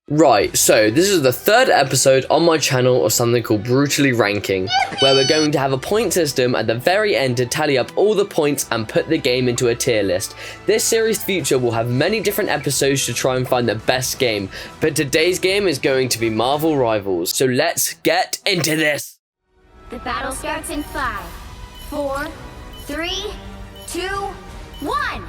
Right, so this is the third episode on my channel of something called Brutally Ranking, where we're going to have a point system at the very end to tally up all the points and put the game into a tier list. This series future will have many different episodes to try and find the best game, but today's game is going to be Marvel Rivals, so let's get into this! The battle starts in 5, 4, 3, 2, 1!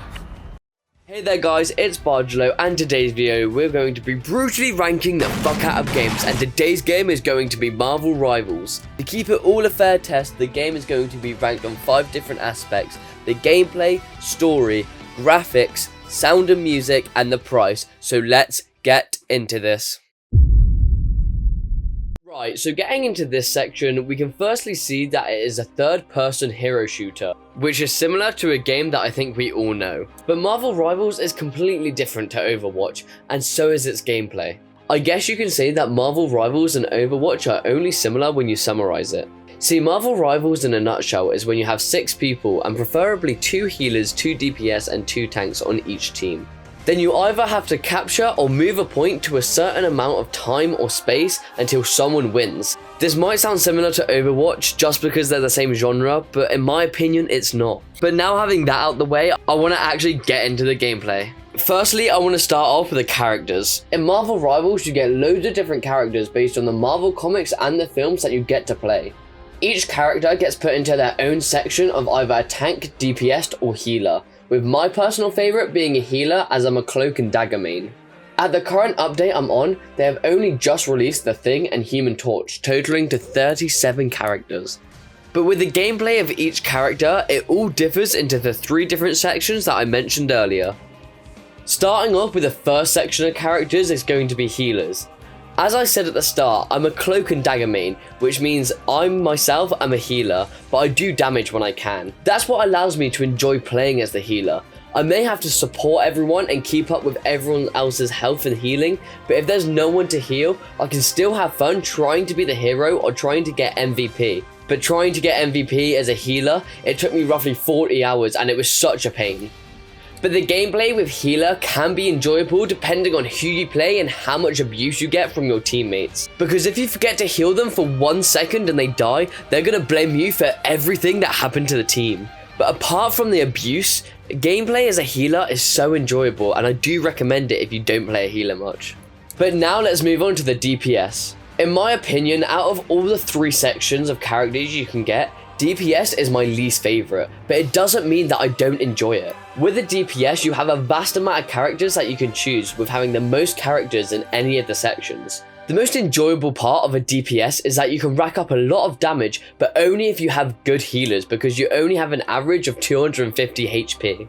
Hey there guys, it's Barjilo, and today's video we're going to be brutally ranking the fuck out of games, and today's game is going to be Marvel Rivals. To keep it all a fair test, the game is going to be ranked on 5 different aspects: the gameplay, story, graphics, sound and music, and the price. So let's get into this. Right, so getting into this section, we can firstly see that it is a third-person hero shooter, which is similar to a game that I think we all know. But Marvel Rivals is completely different to Overwatch, and so is its gameplay. I guess you can say that Marvel Rivals and Overwatch are only similar when you summarize it. See, Marvel Rivals in a nutshell is when you have 6 people, and preferably 2 healers, 2 DPS, and 2 tanks on each team. Then you either have to capture or move a point to a certain amount of time or space until someone wins. This might sound similar to Overwatch just because they're the same genre, but in my opinion it's not. But now having that out the way, I want to actually get into the gameplay. Firstly, I want to start off with the characters. In Marvel Rivals, you get loads of different characters based on the Marvel comics and the films that you get to play. Each character gets put into their own section of either a tank, DPS, or healer, with my personal favourite being a healer as I'm a cloak and dagger main. At the current update I'm on, they have only just released The Thing and Human Torch, totaling to 37 characters. But with the gameplay of each character, it all differs into the 3 different sections that I mentioned earlier. Starting off with the first section of characters is going to be healers. As I said at the start, I'm a cloak and dagger main, which means I'm a healer, but I do damage when I can. That's what allows me to enjoy playing as the healer. I may have to support everyone and keep up with everyone else's health and healing, but if there's no one to heal, I can still have fun trying to be the hero or trying to get MVP. But trying to get MVP as a healer, it took me roughly 40 hours and it was such a pain. But the gameplay with healer can be enjoyable depending on who you play and how much abuse you get from your teammates. Because if you forget to heal them for 1 second and they die, they're gonna blame you for everything that happened to the team. But apart from the abuse, gameplay as a healer is so enjoyable, and I do recommend it if you don't play a healer much. But now let's move on to the DPS. In my opinion, out of all the 3 sections of characters you can get, DPS is my least favourite, but it doesn't mean that I don't enjoy it. With a DPS, you have a vast amount of characters that you can choose, with having the most characters in any of the sections. The most enjoyable part of a DPS is that you can rack up a lot of damage, but only if you have good healers, because you only have an average of 250 HP.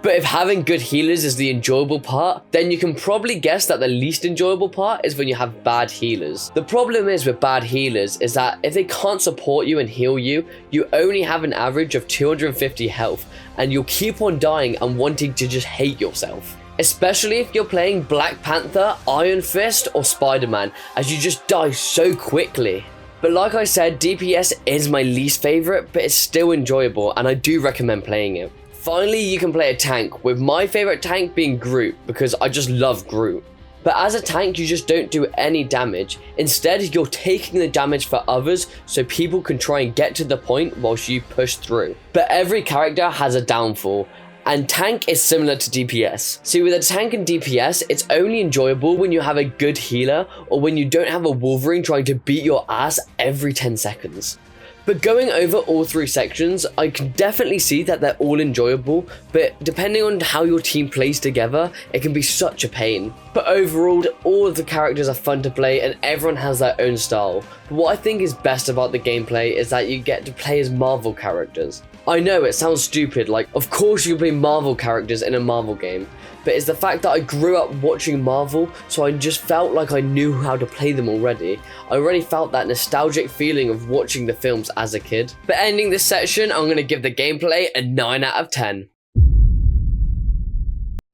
But if having good healers is the enjoyable part, then you can probably guess that the least enjoyable part is when you have bad healers. The problem is with bad healers is that if they can't support you and heal you, you only have an average of 250 health, and you'll keep on dying and wanting to just hate yourself. Especially if you're playing Black Panther, Iron Fist, or Spider-Man, as you just die so quickly. But like I said, DPS is my least favourite, but it's still enjoyable and I do recommend playing it. Finally, you can play a tank, with my favourite tank being Groot, because I just love Groot. But as a tank, you just don't do any damage. Instead, you're taking the damage for others so people can try and get to the point whilst you push through. But every character has a downfall, and tank is similar to DPS. See, with a tank and DPS, it's only enjoyable when you have a good healer or when you don't have a Wolverine trying to beat your ass every 10 seconds. But going over all 3 sections, I can definitely see that they're all enjoyable, but depending on how your team plays together, it can be such a pain. But overall, all of the characters are fun to play and everyone has their own style. But what I think is best about the gameplay is that you get to play as Marvel characters. I know it sounds stupid, like of course you play Marvel characters in a Marvel game, but it's the fact that I grew up watching Marvel, so I just felt like I knew how to play them already. I already felt that nostalgic feeling of watching the films as a kid. But ending this section, I'm going to give the gameplay a 9 out of 10.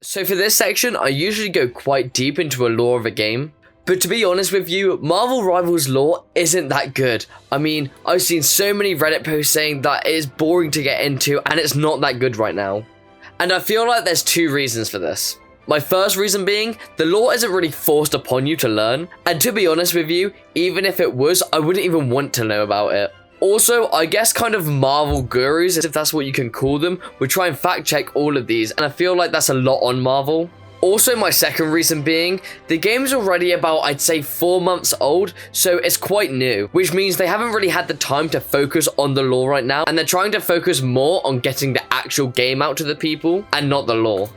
So for this section, I usually go quite deep into a lore of a game. But to be honest with you, Marvel Rivals lore isn't that good. I mean, I've seen so many Reddit posts saying that it is boring to get into and it's not that good right now. And I feel like there's 2 reasons for this. My first reason being, the lore isn't really forced upon you to learn, and to be honest with you, even if it was, I wouldn't even want to know about it. Also, I guess kind of Marvel gurus, if that's what you can call them, would try and fact check all of these, and I feel like that's a lot on Marvel. Also, my second reason being, the game's already about, I'd say, 4 months old, so it's quite new, which means they haven't really had the time to focus on the lore right now, and they're trying to focus more on getting the actual game out to the people, and not the lore.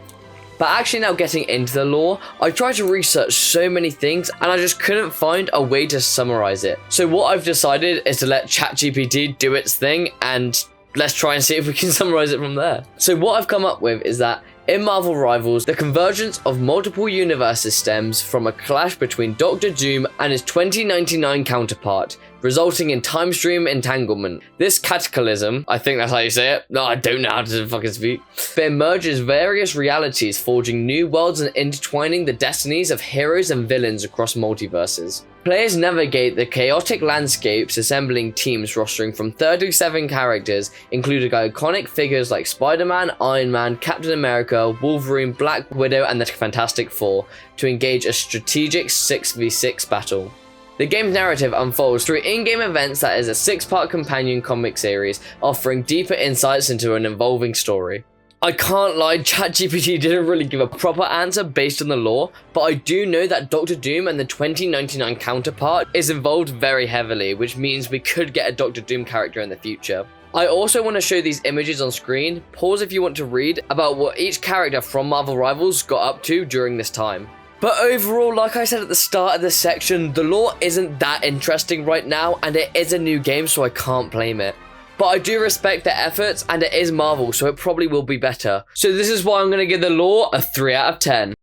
But actually now getting into the lore, I tried to research so many things and I just couldn't find a way to summarize it. So what I've decided is to let ChatGPT do its thing and let's try and see if we can summarize it from there. So what I've come up with is that in Marvel Rivals, the convergence of multiple universes stems from a clash between Doctor Doom and his 2099 counterpart, resulting in time stream entanglement. This cataclysm, I think that's how you say it, no, I don't know how to fucking speak, but merges various realities, forging new worlds and intertwining the destinies of heroes and villains across multiverses. Players navigate the chaotic landscapes, assembling teams rostering from 37 characters, including iconic figures like Spider-Man, Iron Man, Captain America, Wolverine, Black Widow, and the Fantastic Four, to engage a strategic 6v6 battle. The game's narrative unfolds through in-game events that is a 6-part companion comic series, offering deeper insights into an evolving story. I can't lie, ChatGPT didn't really give a proper answer based on the lore, but I do know that Doctor Doom and the 2099 counterpart is involved very heavily, which means we could get a Doctor Doom character in the future. I also want to show these images on screen. Pause if you want to read about what each character from Marvel Rivals got up to during this time. But overall, like I said at the start of this section, the lore isn't that interesting right now, and it is a new game, so I can't blame it. But I do respect their efforts, and it is Marvel, so it probably will be better. So this is why I'm going to give the lore a 3 out of 10.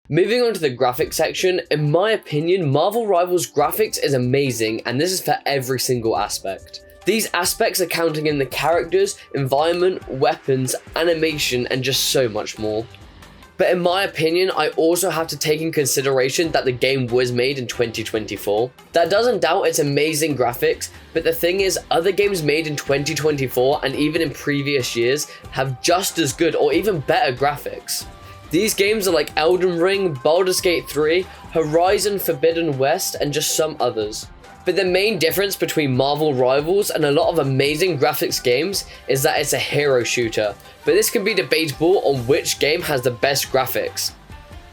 Moving on to the graphics section, in my opinion, Marvel Rivals graphics is amazing, and this is for every single aspect. These aspects are counting in the characters, environment, weapons, animation, and just so much more. But in my opinion, I also have to take in consideration that the game was made in 2024. That doesn't doubt its amazing graphics, but the thing is, other games made in 2024 and even in previous years have just as good or even better graphics. These games are like Elden Ring, Baldur's Gate 3, Horizon Forbidden West, and just some others. But the main difference between Marvel Rivals and a lot of amazing graphics games is that it's a hero shooter, but this can be debatable on which game has the best graphics.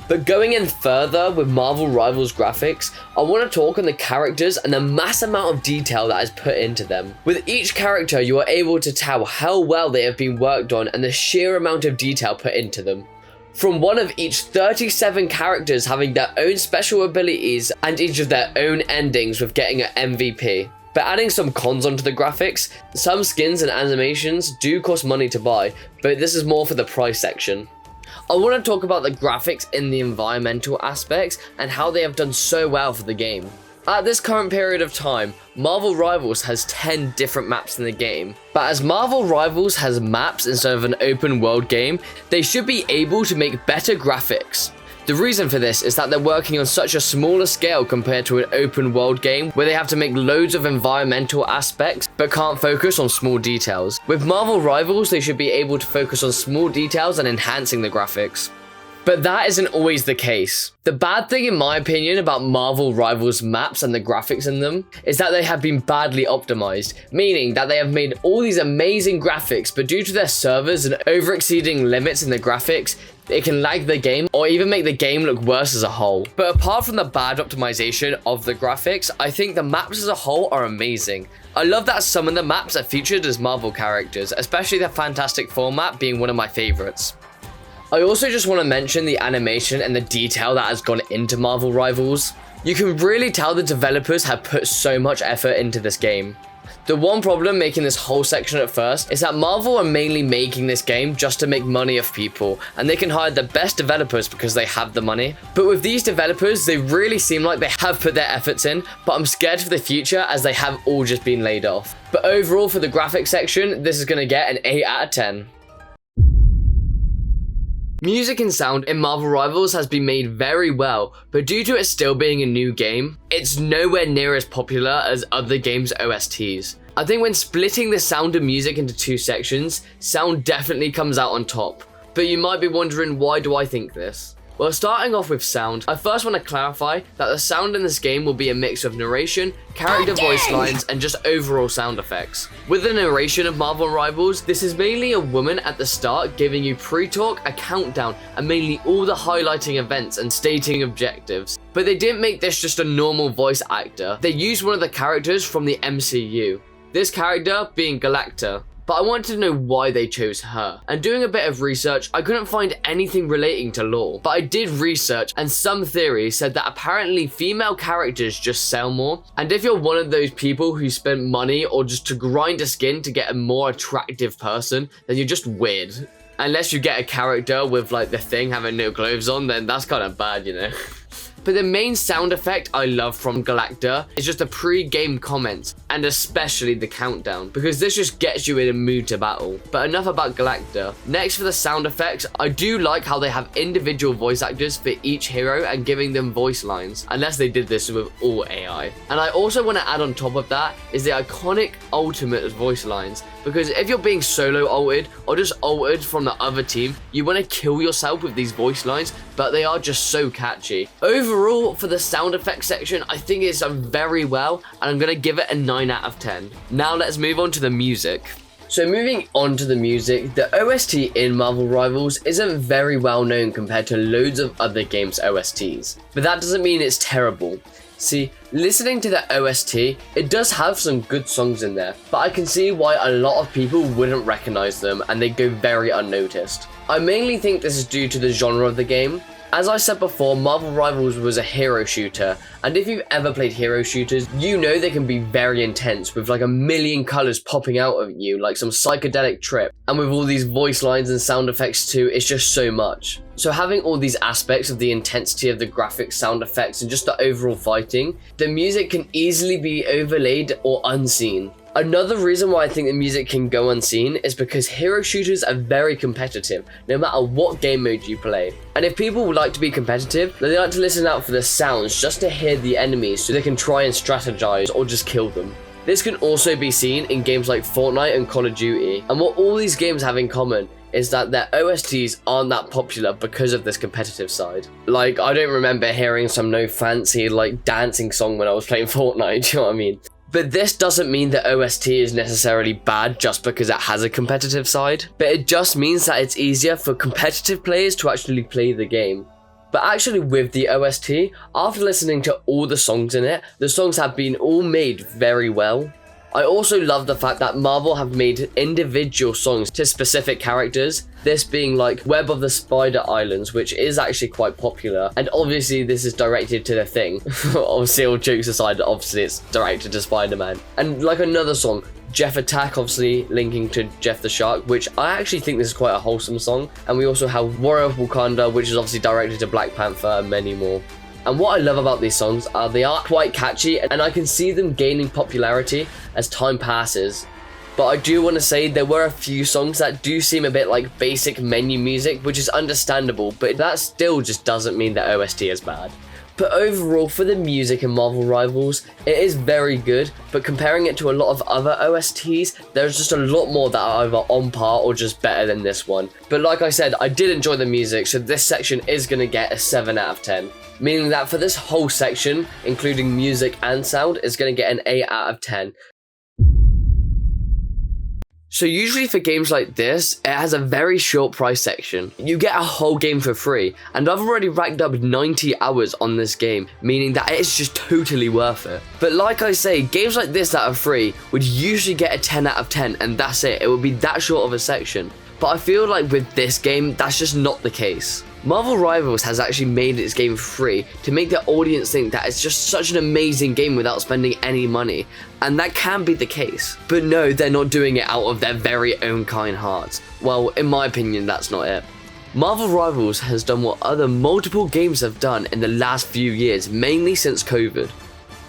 But going in further with Marvel Rivals graphics, I want to talk on the characters and the mass amount of detail that is put into them. With each character, you are able to tell how well they have been worked on and the sheer amount of detail put into them. From one of each 37 characters having their own special abilities and each of their own endings with getting an MVP. But adding some cons onto the graphics, some skins and animations do cost money to buy, but this is more for the price section. I want to talk about the graphics in the environmental aspects and how they have done so well for the game. At this current period of time, Marvel Rivals has 10 different maps in the game, but as Marvel Rivals has maps instead of an open world game, they should be able to make better graphics. The reason for this is that they're working on such a smaller scale compared to an open world game where they have to make loads of environmental aspects but can't focus on small details. With Marvel Rivals, they should be able to focus on small details and enhancing the graphics. But that isn't always the case. The bad thing in my opinion about Marvel Rivals maps and the graphics in them is that they have been badly optimized, meaning that they have made all these amazing graphics, but due to their servers and over-exceeding limits in the graphics, it can lag the game or even make the game look worse as a whole. But apart from the bad optimization of the graphics, I think the maps as a whole are amazing. I love that some of the maps are featured as Marvel characters, especially the Fantastic Four map being one of my favorites. I also just want to mention the animation and the detail that has gone into Marvel Rivals. You can really tell the developers have put so much effort into this game. The one problem making this whole section at first is that Marvel are mainly making this game just to make money off people, and they can hire the best developers because they have the money. But with these developers, they really seem like they have put their efforts in, but I'm scared for the future as they have all just been laid off. But overall for the graphics section, this is going to get an 8 out of 10. Music and sound in Marvel Rivals has been made very well, but due to it still being a new game, it's nowhere near as popular as other games' OSTs. I think when splitting the sound and music into two sections, sound definitely comes out on top. But you might be wondering, why do I think this? Well, starting off with sound, I first want to clarify that the sound in this game will be a mix of narration, character voice lines, and just overall sound effects. With the narration of Marvel Rivals, this is mainly a woman at the start giving you pre-talk, a countdown, and mainly all the highlighting events and stating objectives. But they didn't make this just a normal voice actor, they used one of the characters from the MCU. This character being Galacta. But I wanted to know why they chose her. And doing a bit of research, I couldn't find anything relating to lore. But I did research, and some theories said that apparently female characters just sell more. And if you're one of those people who spent money or just to grind a skin to get a more attractive person, then you're just weird. Unless you get a character with like the Thing having no clothes on, then that's kind of bad, you know. But the main sound effect I love from Galacta is just the pre-game comments, and especially the countdown, because this just gets you in a mood to battle. But enough about Galacta. Next, for the sound effects, I do like how they have individual voice actors for each hero and giving them voice lines, unless they did this with all AI. And I also want to add on top of that is the iconic ultimate voice lines, because if you're being solo ulted or just ulted from the other team, you want to kill yourself with these voice lines, but they are just so catchy. Overall, for the sound effects section, I think it's done very well, and I'm going to give it a 9 out of 10. Now let's move on to the music. So moving on to the music, the OST in Marvel Rivals isn't very well known compared to loads of other games' OSTs, but that doesn't mean it's terrible. See, listening to the OST, it does have some good songs in there, but I can see why a lot of people wouldn't recognize them and they go very unnoticed. I mainly think this is due to the genre of the game. As I said before, Marvel Rivals was a hero shooter, and if you've ever played hero shooters, you know they can be very intense with like a million colors popping out of you like some psychedelic trip, and with all these voice lines and sound effects too, it's just so much. So having all these aspects of the intensity of the graphics, sound effects, and just the overall fighting, the music can easily be overlaid or unseen. Another reason why I think the music can go unseen is because hero shooters are very competitive, no matter what game mode you play. And if people would like to be competitive, they like to listen out for the sounds just to hear the enemies so they can try and strategize or just kill them. This can also be seen in games like Fortnite and Call of Duty. And what all these games have in common is that their OSTs aren't that popular because of this competitive side. Like, I don't remember hearing some no fancy like dancing song when I was playing Fortnite, do you know what I mean? But this doesn't mean the OST is necessarily bad just because it has a competitive side, but it just means that it's easier for competitive players to actually play the game. But actually with the OST, after listening to all the songs in it, the songs have been all made very well. I also love the fact that Marvel have made individual songs to specific characters, this being like Web of the Spider Islands, which is actually quite popular, and obviously this is directed to the Thing. Obviously, all jokes aside, obviously it's directed to Spider-Man. And like another song, Jeff Attack, obviously linking to Jeff the Shark, which I actually think this is quite a wholesome song. And we also have Warrior of Wakanda, which is obviously directed to Black Panther, and many more. And what I love about these songs are they are quite catchy, and I can see them gaining popularity as time passes. But I do want to say there were a few songs that do seem a bit like basic menu music, which is understandable, but that still just doesn't mean that OST is bad. But overall, for the music in Marvel Rivals, it is very good, but comparing it to a lot of other OSTs, there's just a lot more that are either on par or just better than this one. But like I said, I did enjoy the music, so this section is going to get a 7 out of 10. Meaning that for this whole section, including music and sound, is going to get an 8 out of 10. So usually for games like this, it has a very short price section. You get a whole game for free, and I've already racked up 90 hours on this game, meaning that it's just totally worth it. But like I say, games like this that are free would usually get a 10 out of 10, and that's it. It would be that short of a section. But I feel like with this game, that's just not the case. Marvel Rivals has actually made its game free to make the audience think that it's just such an amazing game without spending any money, and that can be the case. But no, they're not doing it out of their very own kind hearts. Well, in my opinion, that's not it. Marvel Rivals has done what other multiple games have done in the last few years, mainly since COVID.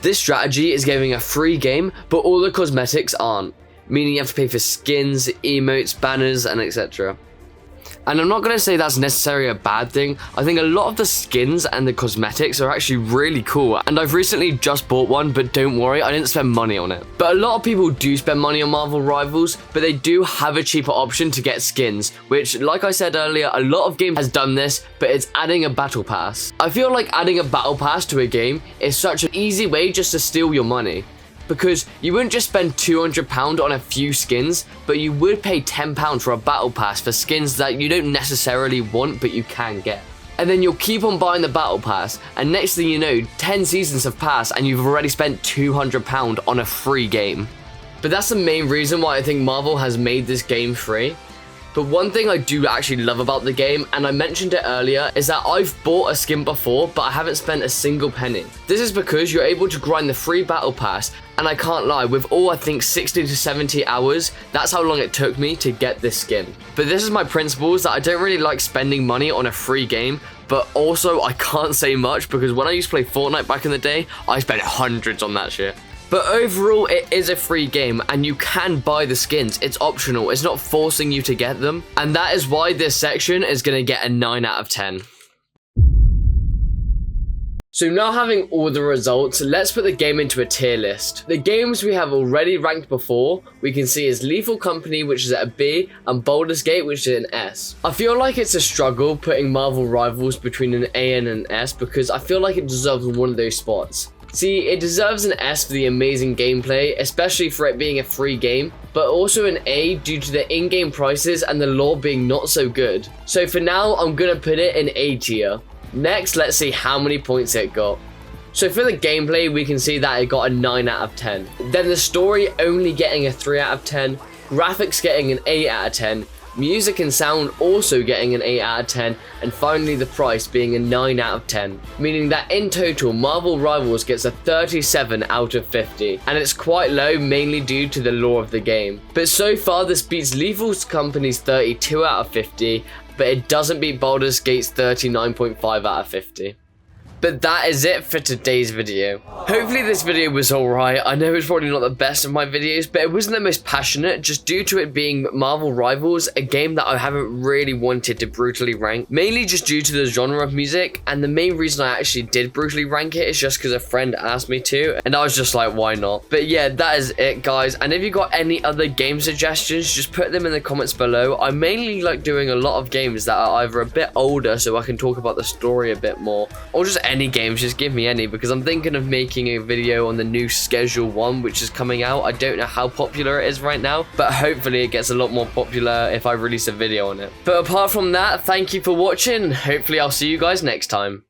This strategy is giving a free game, but all the cosmetics aren't, meaning you have to pay for skins, emotes, banners, and etc. And I'm not going to say that's necessarily a bad thing. I think a lot of the skins and the cosmetics are actually really cool. And I've recently just bought one, but don't worry, I didn't spend money on it. But a lot of people do spend money on Marvel Rivals, but they do have a cheaper option to get skins, which, like I said earlier, a lot of games has done this, but it's adding a battle pass. I feel like adding a battle pass to a game is such an easy way just to steal your money. Because you wouldn't just spend £200 on a few skins, but you would pay £10 for a battle pass for skins that you don't necessarily want, but you can get. And then you'll keep on buying the battle pass, and next thing you know, 10 seasons have passed and you've already spent £200 on a free game. But that's the main reason why I think Marvel has made this game free. But one thing I do actually love about the game, and I mentioned it earlier, is that I've bought a skin before, but I haven't spent a single penny. This is because you're able to grind the free battle pass, and I can't lie, with all I think 60 to 70 hours, that's how long it took me to get this skin. But this is my principles, that I don't really like spending money on a free game, but also I can't say much because when I used to play Fortnite back in the day, I spent hundreds on that shit. But overall, it is a free game and you can buy the skins. It's optional. It's not forcing you to get them. And that is why this section is going to get a 9 out of 10. So now having all the results, let's put the game into a tier list. The games we have already ranked before, we can see is Lethal Company, which is at a B, and Baldur's Gate, which is an S. I feel like it's a struggle putting Marvel Rivals between an A and an S because I feel like it deserves one of those spots. See, it deserves an S for the amazing gameplay, especially for it being a free game, but also an A due to the in-game prices and the lore being not so good. So for now, I'm gonna put it in A tier. Next, let's see how many points it got. So for the gameplay, we can see that it got a 9 out of 10. Then the story only getting a 3 out of 10, graphics getting an 8 out of 10, music and sound also getting an 8 out of 10, and finally the price being a 9 out of 10. Meaning that in total, Marvel Rivals gets a 37 out of 50. And it's quite low, mainly due to the lore of the game. But so far, this beats Lethal Company's 32 out of 50, but it doesn't beat Baldur's Gate's 39.5 out of 50. But that is it for today's video. Hopefully this video was alright. I know it's probably not the best of my videos, but it wasn't the most passionate just due to it being Marvel Rivals, a game that I haven't really wanted to brutally rank, mainly just due to the genre of music. And the main reason I actually did brutally rank it is just because a friend asked me to, and I was just like, why not? But yeah, that is it, guys. And if you got any other game suggestions, just put them in the comments below. I mainly like doing a lot of games that are either a bit older so I can talk about the story a bit more, or just any games, just give me any, because I'm thinking of making a video on the new Schedule 1 which is coming out. I don't know how popular it is right now, but hopefully it gets a lot more popular if I release a video on it. But apart from that, thank you for watching. Hopefully I'll see you guys next time.